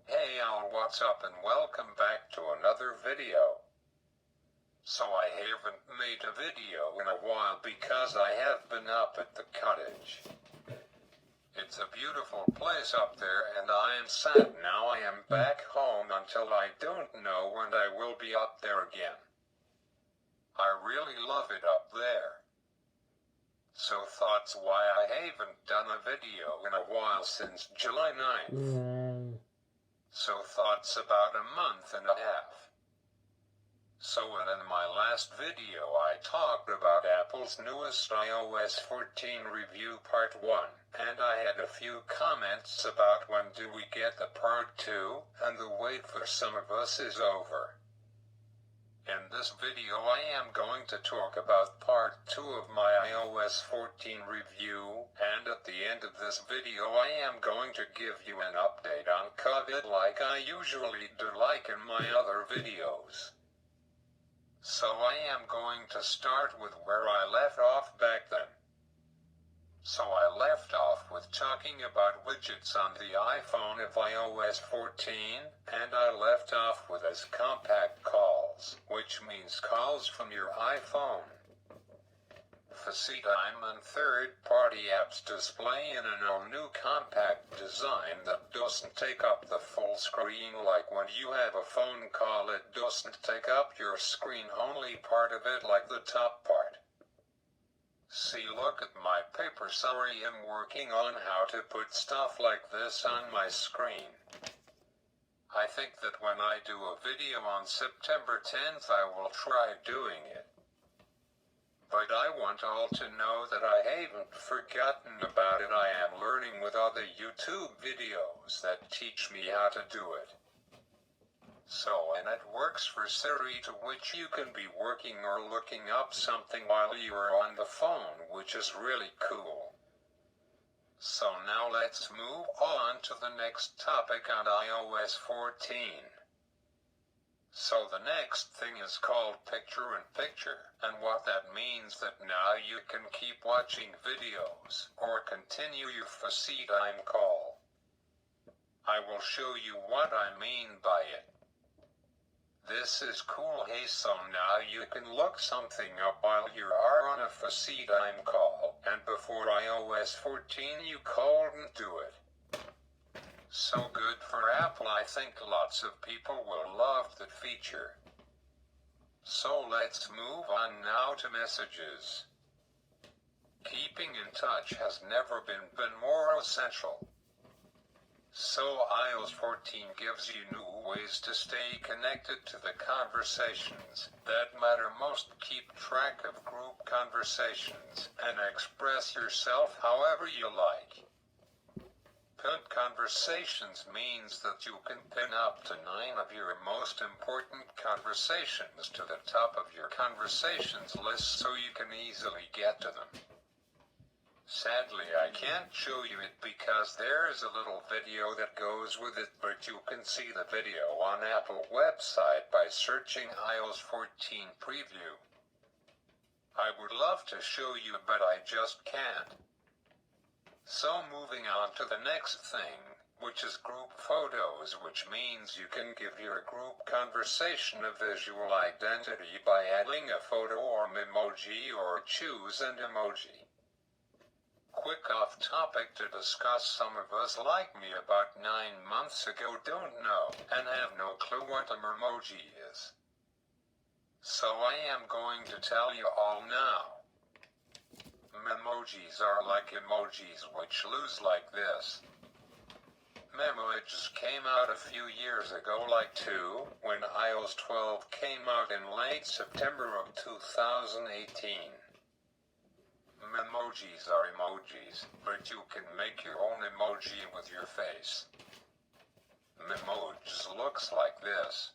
Hey y'all, what's up and welcome back to another video. So I haven't made a video in a while because I have been up at the cottage. It's a beautiful place up there and I am sad now I am back home until I don't know when I will be up there again. I really love it up there. So thoughts why I haven't done a video in a while since July 9th. So thoughts about a month and a half. So in my last video I talked about Apple's newest iOS 14 review part 1, and I had a few comments about when do we get the part 2, and the wait for some of us is over. In this video I am going to talk about part 2 of my iOS 14 review, and at the end of this video I am going to give you an update on COVID like I usually do like in my other videos. So I am going to start with where I left off back then. So I left off with talking about widgets on the iPhone of iOS 14, and I left off with as compact calls, which means calls from your iPhone. FaceTime and third-party apps display in an all-new compact design that doesn't take up the full screen like when you have a phone call. It doesn't take up your screen, only part of it like the top part. See, look at my paper. Sorry, I'm working on how to put stuff like this on my screen. I think that when I do a video on September 10th I will try doing it. But I want all to know that I haven't forgotten about it. I am learning with other YouTube videos that teach me how to do it. So, and it works for Siri, to which you can be working or looking up something while you are on the phone, which is really cool. So now let's move on to the next topic on iOS 14. So the next thing is called picture-in-picture, and what that means that now you can keep watching videos or continue your FaceTime call. I will show you what I mean by it. This is cool. Hey, so now you can look something up while you are on a FaceTime call, and before iOS 14 you couldn't do it. So good for Apple. I think lots of people will love that feature. So let's move on now to messages. Keeping in touch has never been more essential. So iOS 14 gives you new ways to stay connected to the conversations that matter most. Keep track of group conversations and express yourself however you like. Pinned conversations means that you can pin up to 9 of your most important conversations to the top of your conversations list so you can easily get to them. Sadly, I can't show you it because there is a little video that goes with it, but you can see the video on Apple website by searching iOS 14 preview. I would love to show you, but I just can't. So moving on to the next thing, which is group photos, which means you can give your group conversation a visual identity by adding a photo or emoji, or choose an emoji. Quick off topic to discuss, some of us like me about 9 months ago don't know and have no clue what an emoji is. So I am going to tell you all now. Memojis are like emojis, which lose like this. Emojis came out a few years ago, like when iOS 12 came out in late September of 2018. Emojis are emojis, but you can make your own emoji with your face. Emojis looks like this.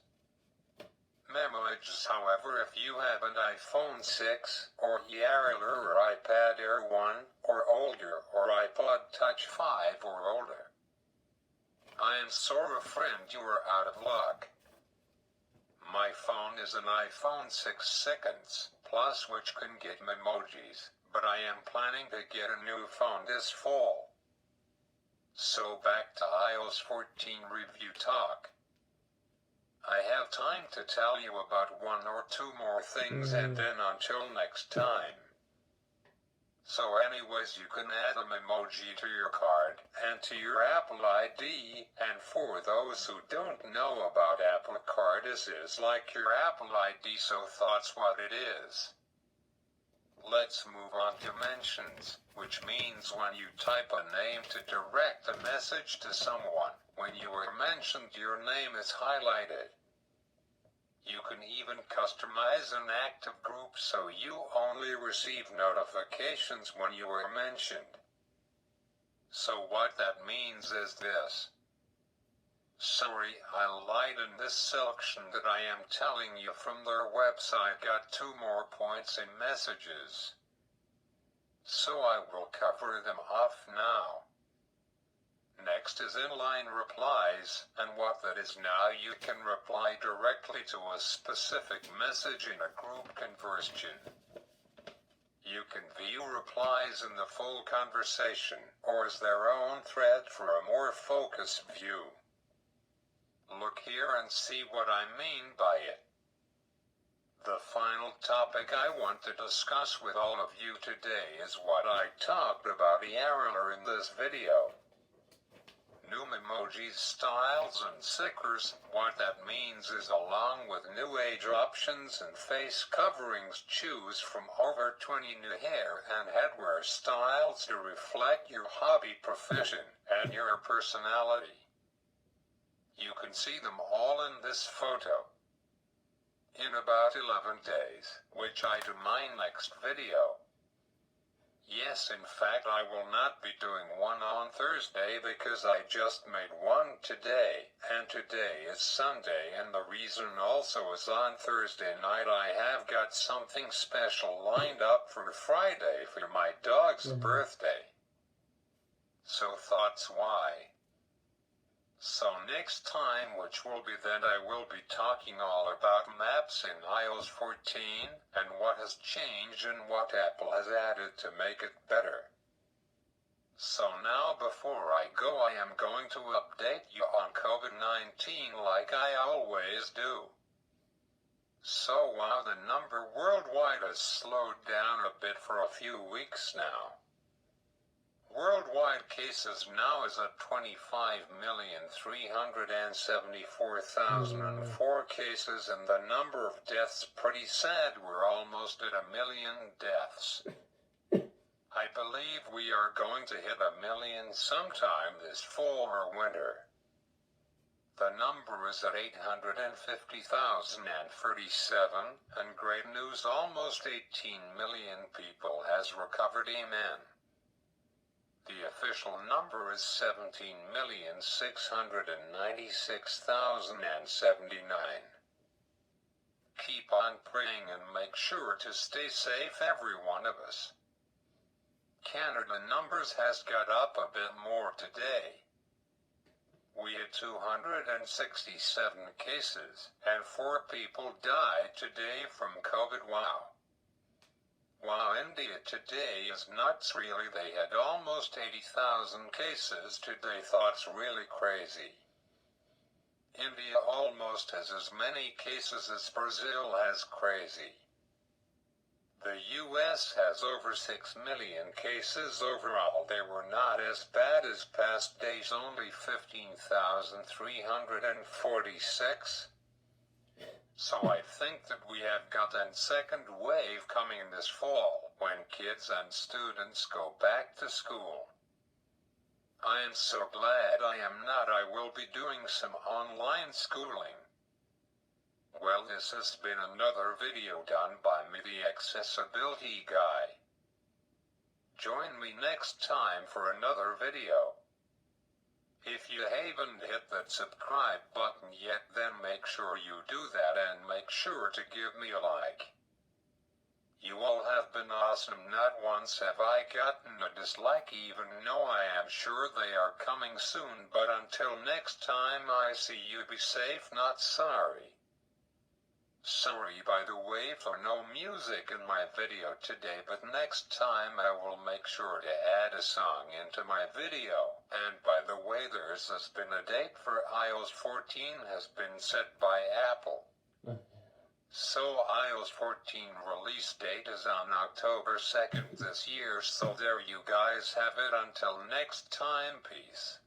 Emojis, however, if you have an iPhone 6, or Air or iPad Air 1, or older, or iPod Touch 5 or older, I am sorry friend, you are out of luck. My phone is an iPhone 6 seconds Plus, which can get emojis, but I am planning to get a new phone this fall. So back to iOS 14 review talk. I have time to tell you about one or two more things and then until next time. So anyways, you can add an emoji to your card and to your Apple ID, and for those who don't know about Apple Card, this is like your Apple ID, so that's what it is. Let's move on to mentions, which means when you type a name to direct a message to someone, when you are mentioned, your name is highlighted. You can even customize an active group so you only receive notifications when you are mentioned. So what that means is this. Sorry, I lied in this selection that I am telling you from their website got 2 more points in messages. So I will cover them off now. Next is inline replies, and what that is now, you can reply directly to a specific message in a group conversation. You can view replies in the full conversation, or as their own thread for a more focused view. Look here and see what I mean by it. The final topic I want to discuss with all of you today is what I talked about earlier in this video. New emojis, styles, and stickers. What that means is, along with new age options and face coverings, choose from over 20 new hair and headwear styles to reflect your hobby, profession, and your personality. You can see them all in this photo. In about 11 days, which I do my next video. Yes, in fact, I will not be doing one on Thursday because I just made one today, and today is Sunday, and the reason also is on Thursday night I have got something special lined up for Friday for my dog's birthday. So that's why. So next time, which will be then, I will be talking all about maps in iOS 14 and what has changed and what Apple has added to make it better. So now before I go, I am going to update you on COVID-19 like I always do. So while the number worldwide has slowed down a bit for a few weeks now, worldwide cases now is at 25,374,004 cases, and the number of deaths, pretty sad, we're almost at 1 million deaths. I believe we are going to hit 1 million sometime this fall or winter. The number is at 850,037, and great news, almost 18 million people has recovered, amen. The official number is 17,696,079. Keep on praying and make sure to stay safe, every one of us. Canada numbers has got up a bit more today. We had 267 cases, and 4 people died today from COVID. Wow. While India today is nuts, really, they had almost 80,000 cases today, that's really crazy. India almost has as many cases as Brazil has, crazy. The US has over 6 million cases overall. They were not as bad as past days, only 15,346. So I think that we have got a second wave coming this fall, when kids and students go back to school. I am so glad I am not. I will be doing some online schooling. Well, this has been another video done by me, the Accessibility Guy. Join me next time for another video. If you haven't hit that subscribe button yet, then make sure you do that, and make sure to give me a like. You all have been awesome. Not once have I gotten a dislike, even though I am sure they are coming soon. But until next time, I see you. Be safe, not sorry. Sorry, by the way, for no music in my video today, but next time I will make sure to add a song into my video. And by the way, has been a date for iOS 14 has been set by Apple. So iOS 14 release date is on October 2nd this year, so there you guys have it. Until next time, peace.